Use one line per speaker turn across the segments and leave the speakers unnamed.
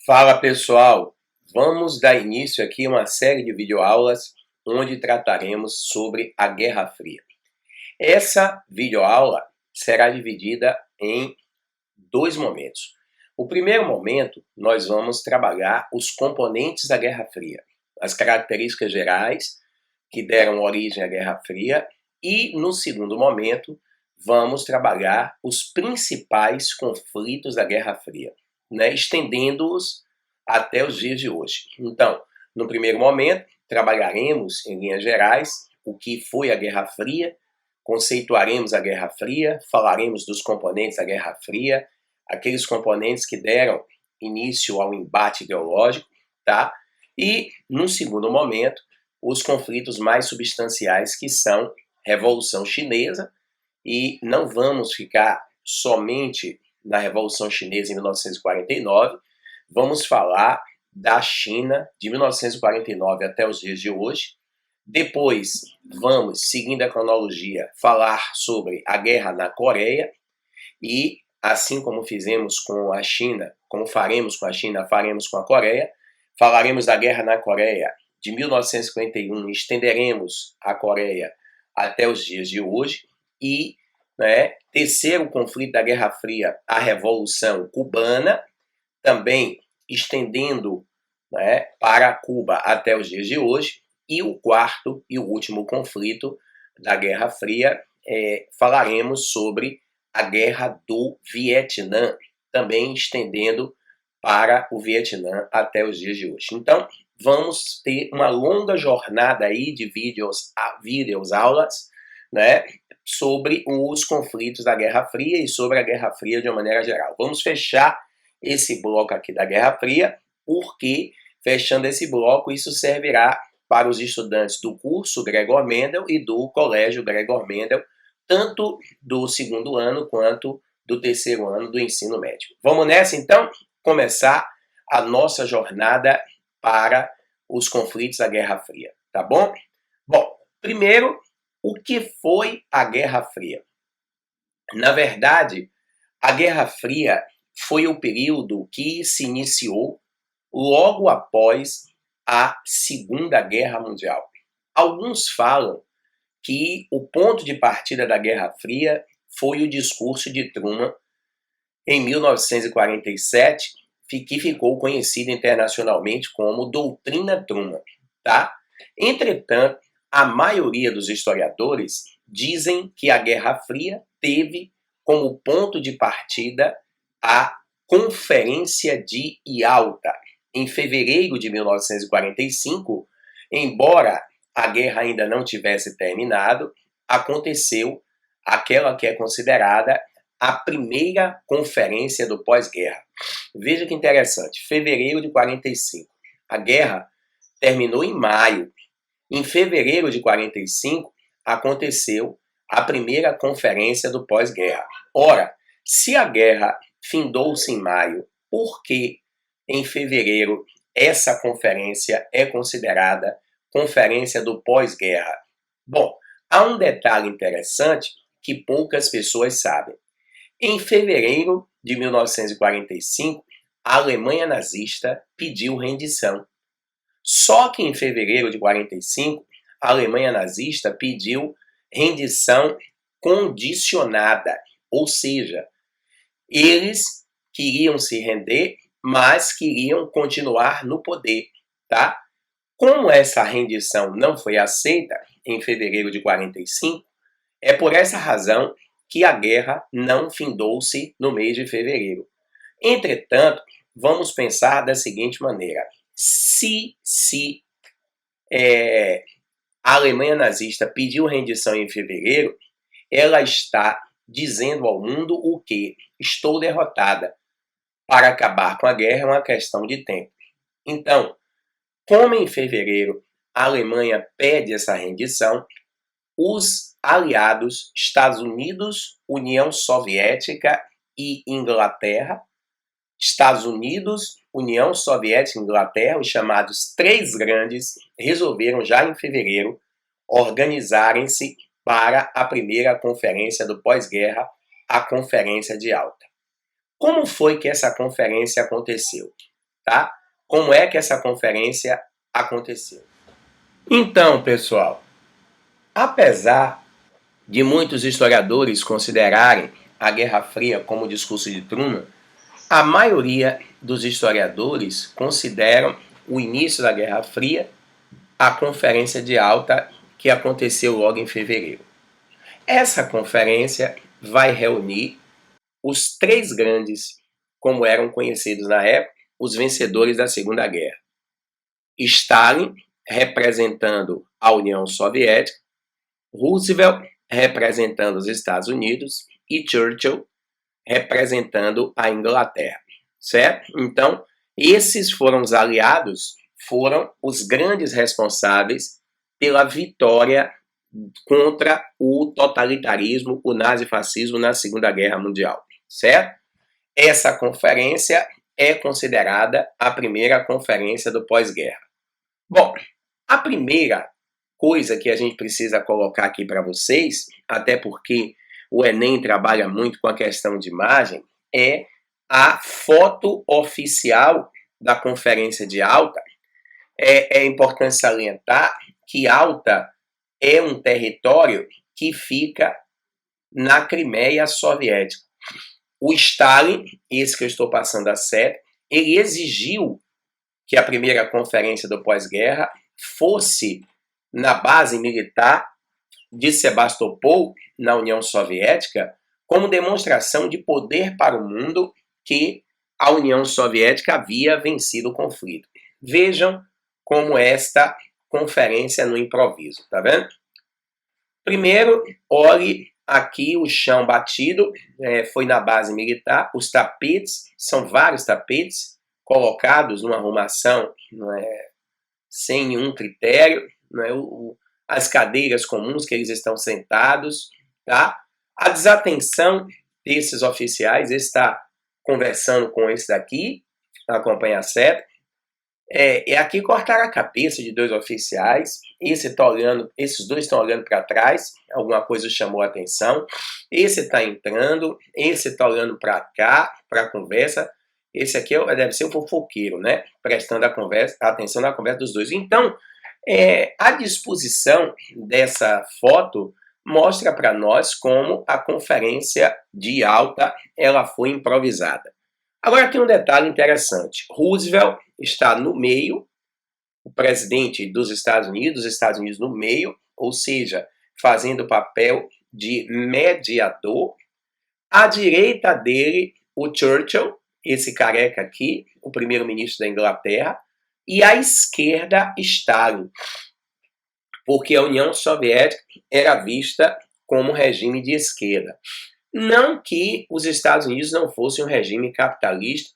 Fala pessoal, vamos dar início aqui a uma série de videoaulas onde trataremos sobre a Guerra Fria. Essa videoaula será dividida em dois momentos. O primeiro momento, nós vamos trabalhar os componentes da Guerra Fria, as características gerais que deram origem à Guerra Fria, e no segundo momento, vamos trabalhar os principais conflitos da Guerra Fria, estendendo-os até os dias de hoje. Então, no primeiro momento, trabalharemos em linhas gerais o que foi a Guerra Fria, conceituaremos a Guerra Fria, falaremos dos componentes da Guerra Fria, aqueles componentes que deram início ao embate ideológico, tá? E, no segundo momento, os conflitos mais substanciais, que são Revolução Chinesa, e não vamos ficar somente na Revolução Chinesa em 1949, vamos falar da China de 1949 até os dias de hoje. Depois vamos, seguindo a cronologia, falar sobre a guerra na Coreia e, assim como fizemos com a China, como faremos com a China, faremos com a Coreia. Falaremos da guerra na Coreia de 1951 e estenderemos a Coreia até os dias de hoje. E terceiro conflito da Guerra Fria, a Revolução Cubana, também estendendo para Cuba até os dias de hoje. E o quarto e o último conflito da Guerra Fria, falaremos sobre a Guerra do Vietnã, também estendendo para o Vietnã até os dias de hoje. Então, vamos ter uma longa jornada aí de vídeos, aulas, sobre os conflitos da Guerra Fria e sobre a Guerra Fria de uma maneira geral. Vamos fechar esse bloco aqui da Guerra Fria, porque, fechando esse bloco, isso servirá para os estudantes do curso Gregor Mendel e do colégio Gregor Mendel, tanto do segundo ano quanto do terceiro ano do ensino médio. Vamos nessa, então, começar a nossa jornada para os conflitos da Guerra Fria, tá bom? Bom, primeiro, o que foi a Guerra Fria? Na verdade, a Guerra Fria foi o período que se iniciou logo após a Segunda Guerra Mundial. Alguns falam que o ponto de partida da Guerra Fria foi o discurso de Truman em 1947, que ficou conhecido internacionalmente como Doutrina Truman, tá? Entretanto, a maioria dos historiadores dizem que a Guerra Fria teve como ponto de partida a Conferência de Yalta, em fevereiro de 1945, embora a guerra ainda não tivesse terminado, aconteceu aquela que é considerada a primeira conferência do pós-guerra. Veja que interessante, fevereiro de 45. A guerra terminou em maio. Em fevereiro de 45, aconteceu a primeira conferência do pós-guerra. Ora, se a guerra findou-se em maio, por que em fevereiro essa conferência é considerada conferência do pós-guerra? Bom, há um detalhe interessante que poucas pessoas sabem. Em fevereiro de 1945, a Alemanha nazista pediu rendição. Só que em fevereiro de 45, a Alemanha nazista pediu rendição condicionada, ou seja, eles queriam se render, mas queriam continuar no poder, tá? Como essa rendição não foi aceita em fevereiro de 45, é por essa razão que a guerra não findou-se no mês de fevereiro. Entretanto, vamos pensar da seguinte maneira: se a Alemanha nazista pediu rendição em fevereiro, ela está dizendo ao mundo o quê? Estou derrotada. Para acabar com a guerra é uma questão de tempo. Então, como em fevereiro a Alemanha pede essa rendição, os aliados Estados Unidos, União Soviética e Inglaterra, Estados Unidos, União Soviética e Inglaterra, os chamados três grandes, resolveram já em fevereiro organizarem-se para a primeira conferência do pós-guerra, a Conferência de Yalta. Como foi que essa conferência aconteceu? tá? Como é que essa conferência aconteceu. Então, pessoal, apesar de muitos historiadores considerarem a Guerra Fria como o discurso de Truman, a maioria dos historiadores consideram o início da Guerra Fria a Conferência de Alta que aconteceu logo em fevereiro. Essa conferência vai reunir os três grandes, como eram conhecidos na época, os vencedores da Segunda Guerra. Stalin, representando a União Soviética, Roosevelt, representando os Estados Unidos, e Churchill, representando a Inglaterra, certo? Então, esses foram os aliados, foram os grandes responsáveis pela vitória contra o totalitarismo, o nazifascismo na Segunda Guerra Mundial, certo? Essa conferência é considerada a primeira conferência do pós-guerra. Bom, a primeira coisa que a gente precisa colocar aqui para vocês, até porque o Enem trabalha muito com a questão de imagem, é a foto oficial da Conferência de Alta. É importante salientar que Alta é um território que fica na Crimeia Soviética. O Stalin, esse que eu estou passando a sério, ele exigiu que a primeira conferência do pós-guerra fosse na base militar de Sebastopol, na União Soviética, como demonstração de poder para o mundo que a União Soviética havia vencido o conflito. Vejam como esta conferência no improviso, tá vendo? Primeiro, olhe aqui o chão batido, foi na base militar, os tapetes, são vários tapetes colocados numa arrumação sem nenhum critério, as cadeiras comuns que eles estão sentados, tá? A desatenção desses oficiais, esse está conversando com esse daqui, acompanha a seta, aqui cortaram a cabeça de dois oficiais, esses dois estão olhando para trás, alguma coisa chamou a atenção, esse está entrando, esse está olhando para cá, para a conversa, esse aqui deve ser o fofoqueiro, né? Prestando atenção na conversa dos dois. Então, a disposição dessa foto mostra para nós como a conferência de Alta ela foi improvisada. Agora tem um detalhe interessante. Roosevelt está no meio, o presidente dos Estados Unidos no meio, ou seja, fazendo o papel de mediador. À direita dele, o Churchill, esse careca aqui, o primeiro-ministro da Inglaterra, e à esquerda, Stalin, porque a União Soviética era vista como um regime de esquerda. Não que os Estados Unidos não fossem um regime capitalista,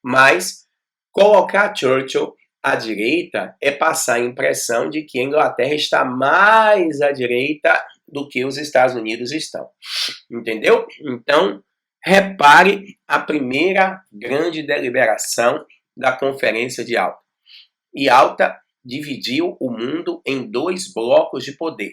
mas colocar Churchill à direita é passar a impressão de que a Inglaterra está mais à direita do que os Estados Unidos estão. Entendeu? Então, repare a primeira grande deliberação da Conferência de Alta. E Alta dividiu o mundo em dois blocos de poder.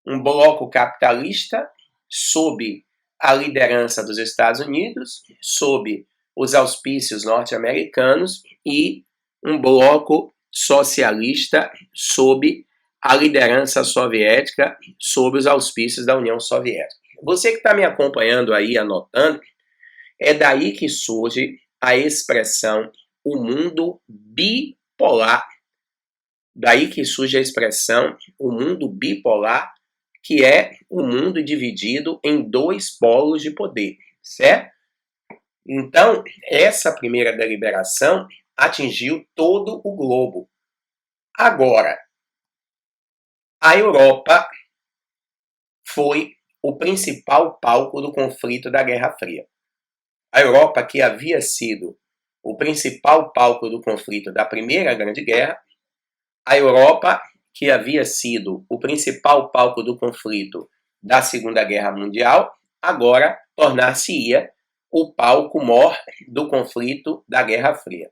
Um bloco capitalista, sob a liderança dos Estados Unidos, sob os auspícios norte-americanos, e um bloco socialista sob a liderança soviética, sob os auspícios da União Soviética. Você que está me acompanhando aí, anotando, é daí que surge a expressão o mundo bipolar. Daí que surge a expressão o mundo bipolar, que é o mundo dividido em dois polos de poder, certo? Então, essa primeira deliberação atingiu todo o globo. Agora, a Europa foi o principal palco do conflito da Guerra Fria. A Europa, que havia sido o principal palco do conflito da Primeira Grande Guerra, a Europa, que havia sido o principal palco do conflito da Segunda Guerra Mundial, agora tornar-se-ia o palco mor do conflito da Guerra Fria.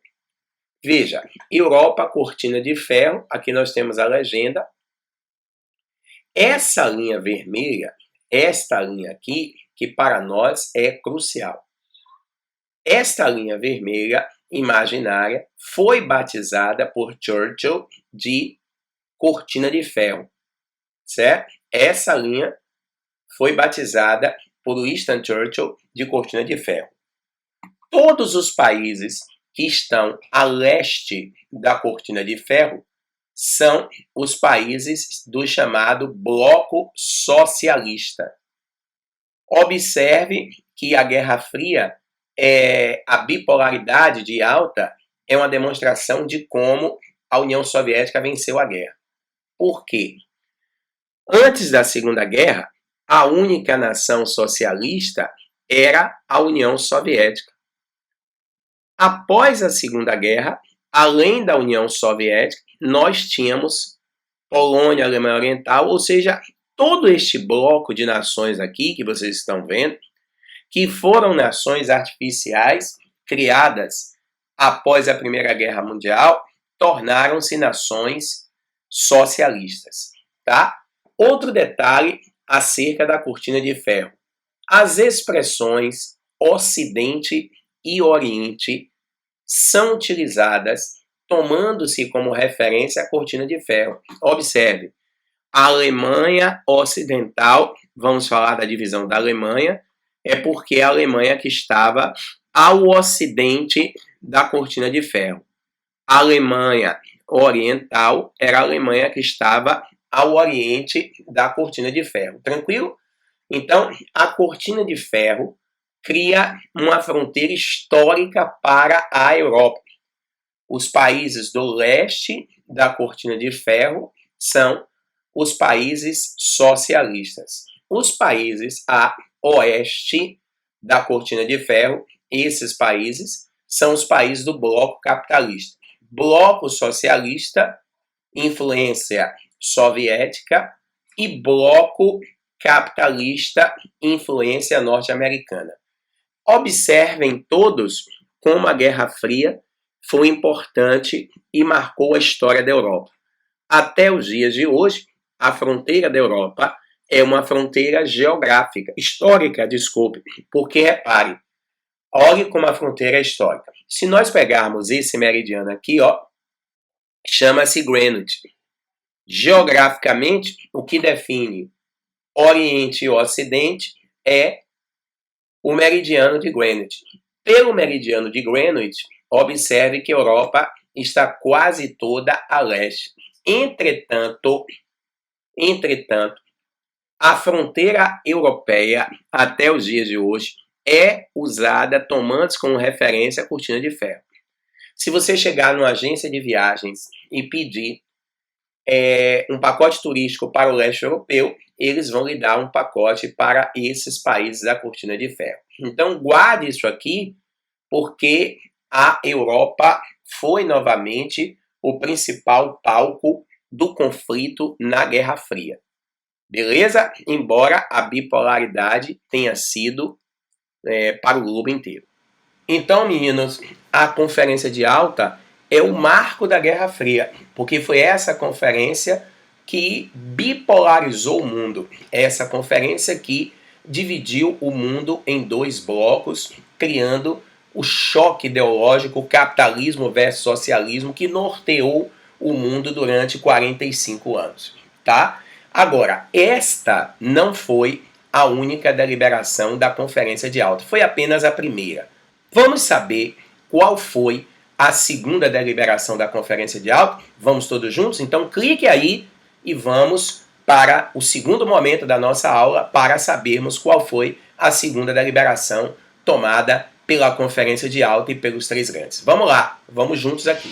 Veja, Europa, cortina de ferro, aqui nós temos a legenda. Essa linha vermelha, esta linha aqui, que para nós é crucial. Esta linha vermelha imaginária foi batizada por Churchill de cortina de ferro, certo? Essa linha foi batizada por Winston Churchill de cortina de ferro. Todos os países que estão a leste da cortina de ferro são os países do chamado bloco socialista. Observe que a Guerra Fria, a bipolaridade de alta, é uma demonstração de como a União Soviética venceu a guerra. Por quê? Antes da Segunda Guerra, a única nação socialista era a União Soviética. Após a Segunda Guerra, além da União Soviética, nós tínhamos Polônia, Alemanha Oriental, ou seja, todo este bloco de nações aqui que vocês estão vendo, que foram nações artificiais criadas após a Primeira Guerra Mundial, tornaram-se nações socialistas, tá? Outro detalhe acerca da cortina de ferro. As expressões Ocidente e Oriente são utilizadas tomando-se como referência a cortina de ferro. Observe, a Alemanha Ocidental, vamos falar da divisão da Alemanha, é porque a Alemanha que estava ao ocidente da cortina de ferro. A Alemanha Oriental era a Alemanha que estava ao oriente da cortina de ferro. Tranquilo? Então, a cortina de ferro cria uma fronteira histórica para a Europa. Os países do leste da cortina de ferro são os países socialistas. Os países a oeste da cortina de ferro, esses países são os países do bloco capitalista. Bloco socialista, influência soviética, e bloco capitalista, influência norte-americana. Observem todos como a Guerra Fria foi importante e marcou a história da Europa. Até os dias de hoje, a fronteira da Europa é uma fronteira geográfica, histórica, desculpe, porque repare, olhe como a fronteira é histórica. Se nós pegarmos esse meridiano aqui, ó, chama-se Greenwich. Geograficamente, o que define Oriente e Ocidente é o meridiano de Greenwich. Pelo meridiano de Greenwich, observe que a Europa está quase toda a leste. Entretanto, a fronteira europeia, até os dias de hoje, é usada tomando como referência a cortina de ferro. Se você chegar numa agência de viagens e pedir um pacote turístico para o leste europeu, eles vão lhe dar um pacote para esses países da cortina de ferro. Então, guarde isso aqui, porque a Europa foi novamente o principal palco do conflito na Guerra Fria. Beleza? Embora a bipolaridade tenha sido para o globo inteiro. Então, meninos, a Conferência de Alta é o marco da Guerra Fria, porque foi essa conferência que bipolarizou o mundo. Essa conferência que dividiu o mundo em dois blocos, criando o choque ideológico, o capitalismo versus socialismo, que norteou o mundo durante 45 anos. Tá? Agora, esta não foi a única deliberação da Conferência de Alta, foi apenas a primeira. Vamos saber qual foi a segunda deliberação da Conferência de Alta? Vamos todos juntos? Então clique aí e vamos para o segundo momento da nossa aula para sabermos qual foi a segunda deliberação tomada pela Conferência de Alta e pelos três grandes. Vamos lá, vamos juntos aqui.